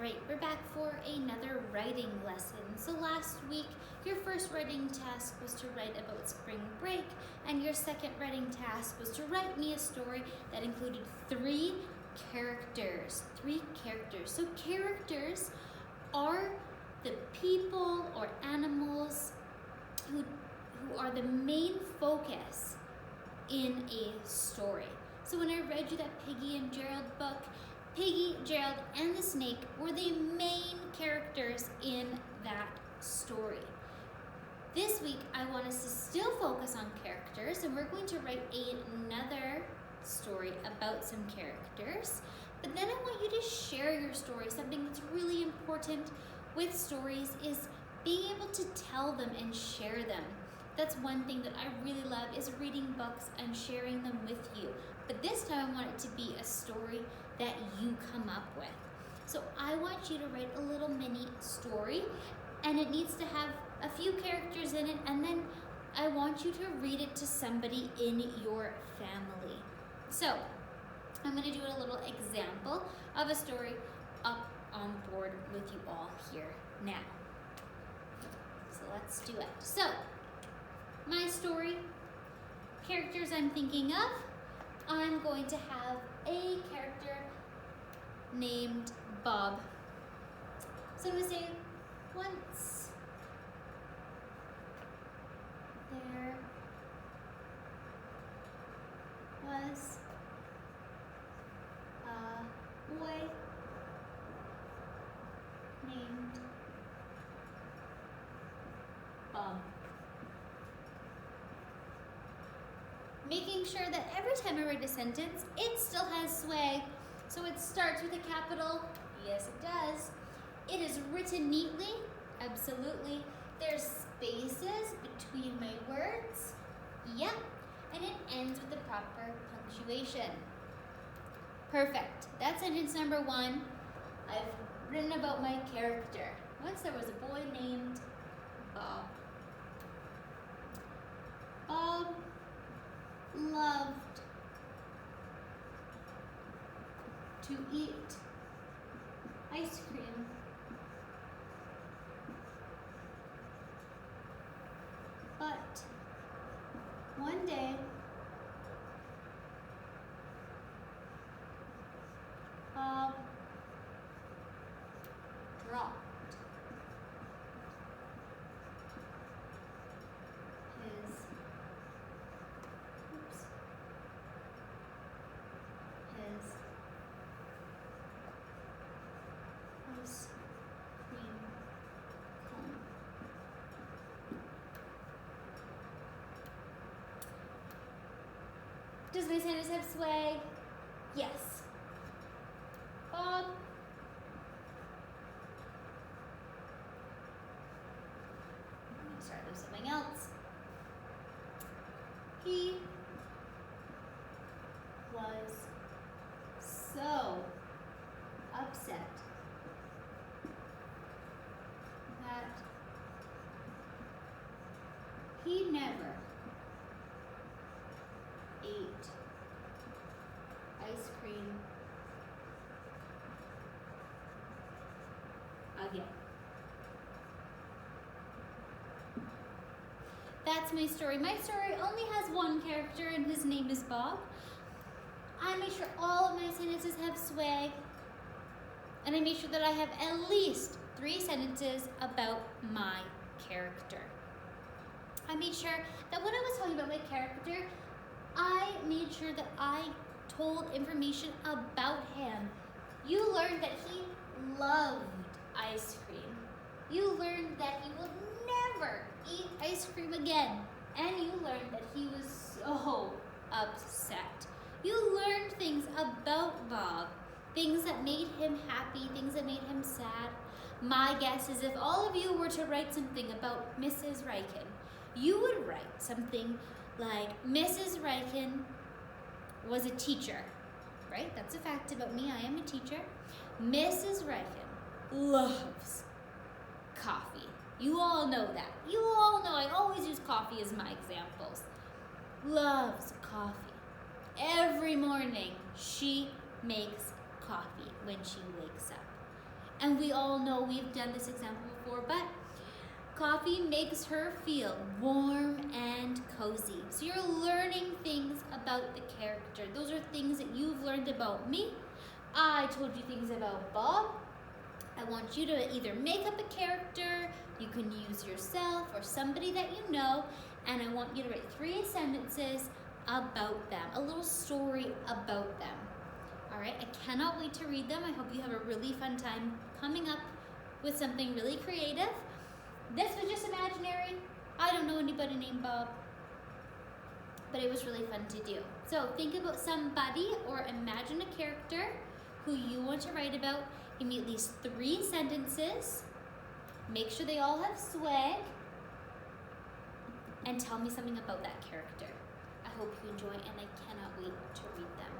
Alright, we're back for another writing lesson. So last week, your first writing task was to write about spring break, and your second writing task was to write me a story that included three characters. So characters are the people or animals who are the main focus in a story. So when I read you that Piggy and Gerald book, Piggy, Gerald, and the snake were the main characters in that story. This week, I want us to still focus on characters, and we're going to write another story about some characters. But then I want you to share your story. Something that's really important with stories is being able to tell them and share them. That's one thing that I really love, is reading books and sharing them with you. But this time I want it to be a story that you come up with. So I want you to write a little mini story, and it needs to have a few characters in it, and then I want you to read it to somebody in your family. So I'm going to do a little example of a story up on board with you all here now. So let's do it. So my story, characters I'm thinking of, I'm going to have a character named Bob. So I'm going to say, once there was a boy named Bob. Making sure that every time I write a sentence, it still has swag. So it starts with a capital. Yes, it does. It is written neatly. Absolutely. There's spaces between my words. Yep. And it ends with the proper punctuation. Perfect. That's sentence number one. I've written about my character. Once there was a boy named Bob. Bob loved to eat ice cream. But one day, Bob dropped his ice cream cone. Does my sentence have swag? Yes. Bob I'm gonna start with something else. He was so upset that he never ate ice cream again. That's my story. My story only has one character, and his name is Bob. I make sure all of my sentences have swag, and I make sure that I have at least 3 sentences about my character. I made sure that when I was talking about my character, I made sure that I told information about him. You learned that he loved ice cream. You learned that he will never eat ice cream again. And you learned that he was so upset. You learned things about Bob, things that made him happy, things that made him sad. My guess is if all of you were to write something about Mrs. Hrycan, you would write something like, Mrs. Hrycan was a teacher, right? That's a fact about me. I am a teacher. Mrs. Hrycan loves coffee. You all know that. You all know I always use coffee as my examples. Loves coffee. Every morning she makes coffee when she wakes up. And we all know we've done this example before, but coffee makes her feel warm and cozy. So you're learning things about the character. Those are things that you've learned about me. I told you things about Bob. I want you to either make up a character, you can use yourself or somebody that you know, and I want you to write 3 sentences about them, a little story about them. All right, I cannot wait to read them. I hope you have a really fun time coming up with something really creative. This was just imaginary. I don't know anybody named Bob, but it was really fun to do. So think about somebody or imagine a character who you want to write about. Give me at least 3 sentences. Make sure they all have swag. And tell me something about that character. I hope you enjoy, and I cannot wait to read them.